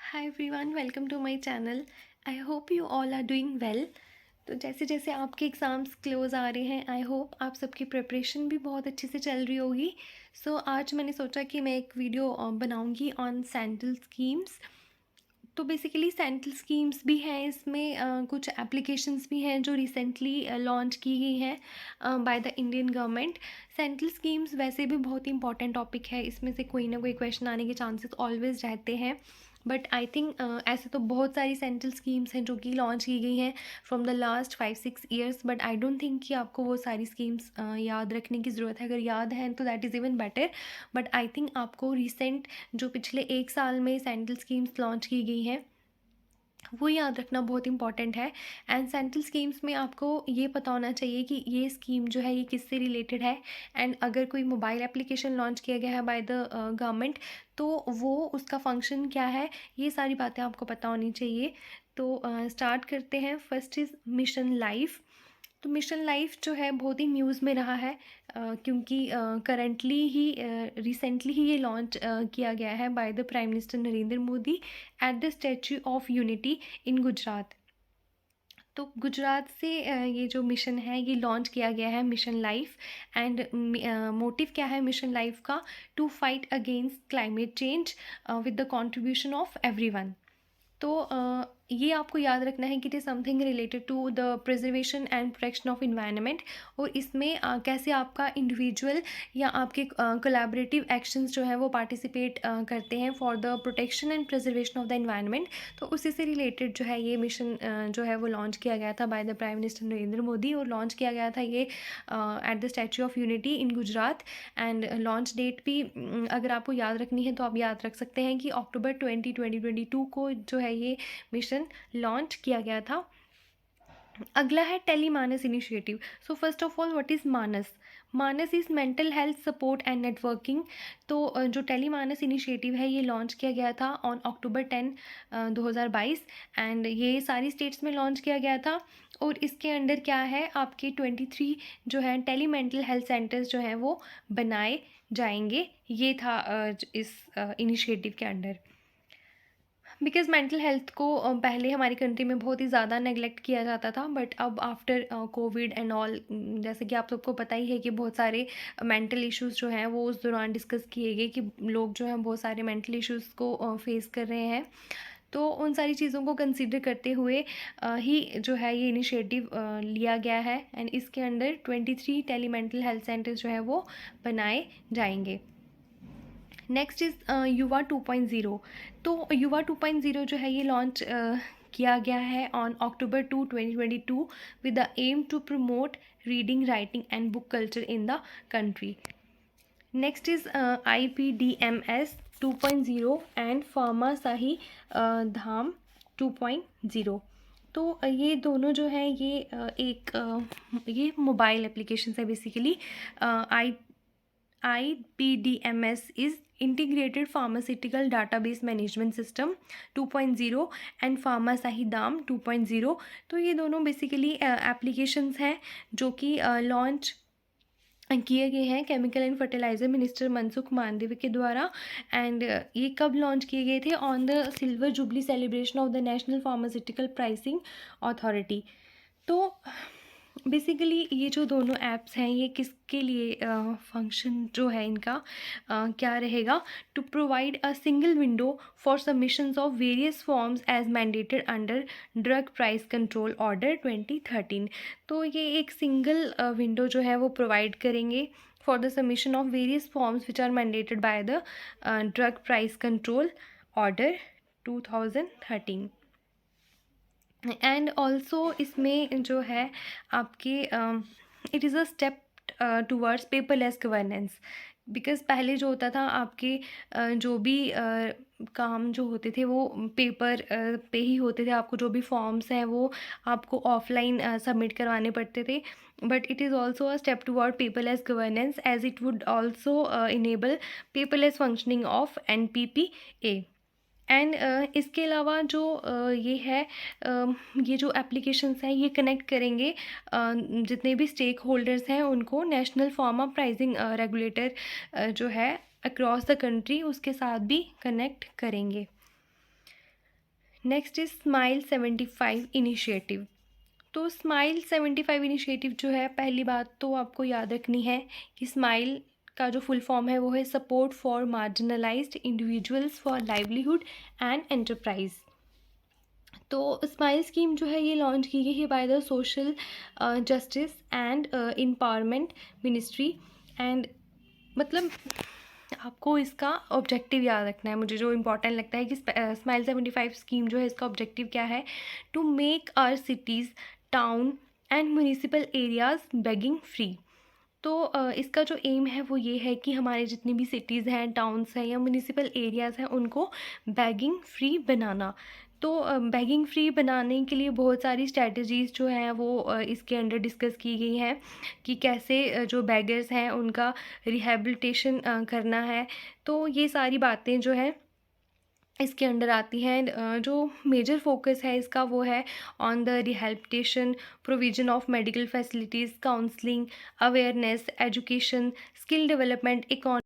Hi everyone, welcome to my channel. I hope you all are doing well. तो जैसे जैसे आपके exams close आ रहे हैं, आई होप आप सबकी प्रिपरेशन भी बहुत अच्छे से चल रही होगी। सो आज मैंने सोचा कि मैं एक वीडियो बनाऊंगी ऑन सेंट्रल स्कीम्स। तो बेसिकली सेंट्रल स्कीम्स भी हैं इसमें, कुछ एप्लीकेशंस भी हैं जो रिसेंटली लॉन्च की गई हैं by the Indian government. Central schemes वैसे भी बहुत ही इंपॉर्टेंट टॉपिक है, इसमें से कोई ना कोई क्वेश्चन आने के चांसेस ऑलवेज रहते हैं। बट आई थिंक ऐसे तो बहुत सारी सेंट्रल स्कीम्स हैं जो कि लॉन्च की गई हैं from the last 5-6 years, but I don't think कि आपको वो सारी स्कीम्स याद रखने की ज़रूरत है। अगर याद है तो that is even better, but I think आपको रिसेंट जो पिछले 1 साल में सेंट्रल स्कीम्स लॉन्च की गई हैं वो याद रखना बहुत इंपॉर्टेंट है। एंड सेंट्रल स्कीम्स में आपको ये पता होना चाहिए कि ये स्कीम जो है ये किससे रिलेटेड है। एंड अगर कोई मोबाइल एप्लीकेशन लॉन्च किया गया है बाय द गवर्नमेंट, तो वो उसका फंक्शन क्या है, ये सारी बातें आपको पता होनी चाहिए। तो स्टार्ट करते हैं। First is mission life. तो मिशन लाइफ जो है बहुत ही न्यूज़ में रहा है, क्योंकि करंटली ही रिसेंटली ही ये लॉन्च किया गया है bye the prime minister Narendra Modi eight the statue of unity in Gujarat. तो गुजरात से ये जो मिशन है ये लॉन्च किया गया है, मिशन लाइफ। एंड मोटिव क्या है मिशन लाइफ का? To fight against climate change with the contribution of everyone. तो ये आपको याद रखना है कि it is something related to the preservation and protection of environment. और इसमें कैसे आपका इंडिविजुअल या आपके कोलैबोरेटिव एक्शंस जो है वो पार्टिसिपेट करते हैं for the protection and preservation of the environment. तो उसी से रिलेटेड जो है ये मिशन जो है वो लॉन्च किया गया था by the prime minister Narendra Modi, और लॉन्च किया गया था ये at the statue of unity in Gujarat. And launch date भी अगर आपको याद रखनी है तो आप याद रख सकते हैं कि अक्टूबर 2022 को जो है ये मिशन लॉन्च किया गया था। अगला है Telemanas initiative. So first of all what is Manas? Manas is mental health support and networking. तो जो टेलीमानस इनिशिएटिव है ये लॉन्च किया गया था ऑन अक्टूबर 10, 2022। एंड ये सारी स्टेट्स में लॉन्च किया गया था। और इसके अंडर क्या है, आपके 23 जो है टेली मेंटल हेल्थ सेंटर्स जो हैं वो बनाए जाएंगे। ये था इस इनिशिएटिव के अंडर। बिकॉज़ मेंटल हेल्थ को पहले हमारी कंट्री में बहुत ही ज़्यादा नेगलेक्ट किया जाता था, बट अब आफ्टर कोविड एंड ऑल, जैसे कि आप सबको पता ही है कि बहुत सारे मेंटल इश्यूज़ जो हैं वो उस दौरान डिस्कस किए गए कि लोग जो हैं बहुत सारे मेंटल इश्यूज़ को फेस कर रहे हैं। तो उन सारी चीज़ों को कंसिडर करते हुए ही जो है ये इनिशिएटिव लिया गया है। एंड इसके under 23 tele mental health centres जो है वो बनाए जाएंगे। नेक्स्ट इज़ युवा 2.0। तो युवा 2.0 जो है ये लॉन्च किया गया है on October 2, 2022 with the aim to promote reading, writing and book culture in the country. Next is IPDMS 2.0 and pharma शाही धाम 2.0। तो ये दोनों जो है ये ये मोबाइल एप्लीकेशन है basically. I IPDMS is Integrated Pharmaceutical Database Management System 2.0 and pharma शाही धाम 2.0। तो ये दोनों बेसिकली एप्लीकेशंस हैं जो कि लॉन्च किए गए हैं chemical and fertiliser minister Mansukh Mandaviya के द्वारा। एंड ये कब लॉन्च किए गए थे? On the silver jubilee celebration of the national pharmaceutical pricing authority. तो बेसिकली ये जो दोनों ऐप्स हैं ये किसके लिए फंक्शन जो है इनका क्या रहेगा? To provide a single window for submissions of various forms as mandated under drug price control order 2013। तो ये एक सिंगल विंडो जो है वो प्रोवाइड करेंगे for the submission of various forms which are mandated by the drug price control order 2013। And also इसमें जो है आपके it is a step towards paperless governance. Because पहले जो होता था आपके जो भी काम जो होते थे वो पेपर पे ही होते थे। आपको जो भी फॉर्म्स हैं वो आपको ऑफलाइन सबमिट करवाने पड़ते थे। But it is also a step toward paperless governance as it would also enable paperless functioning of NPPA। And इसके अलावा जो ये है, ये जो एप्लीकेशंस हैं ये कनेक्ट करेंगे जितने भी स्टेक होल्डर्स हैं उनको नेशनल फार्मा प्राइसिंग रेगुलेटर जो है अक्रॉस द कंट्री उसके साथ भी कनेक्ट करेंगे। Next is smile 75 initiative. तो स्माइल 75 इनिशिएटिव जो है, पहली बात तो आपको याद रखनी है कि स्माइल का जो फुल फॉर्म है वो है support for marginalised individuals for livelihood and enterprise. तो स्माइल स्कीम जो है ये लॉन्च की गई है by the social justice and empowerment ministry. And मतलब आपको इसका ऑब्जेक्टिव याद रखना है। मुझे जो इम्पोर्टेंट लगता है कि स्माइल 75 स्कीम जो है इसका ऑब्जेक्टिव क्या है, to make our cities, town and municipal areas begging free. तो इसका जो एम है वो ये है कि हमारे जितनी भी सिटीज़ हैं, टाउन्स हैं या म्यूनिसिपल एरियाज़ हैं उनको बैगिंग फ्री बनाना। तो बैगिंग फ्री बनाने के लिए बहुत सारी स्ट्रैटेजीज़ जो हैं वो इसके अंडर डिस्कस की गई हैं कि कैसे जो बैगर्स हैं उनका रिहैबिलिटेशन करना है। तो ये सारी बातें जो हैं इसके अंडर आती हैं। जो मेजर फोकस है इसका वो है on the rehabilitation, provision of medical facilities, counselling, awareness, education, skill development,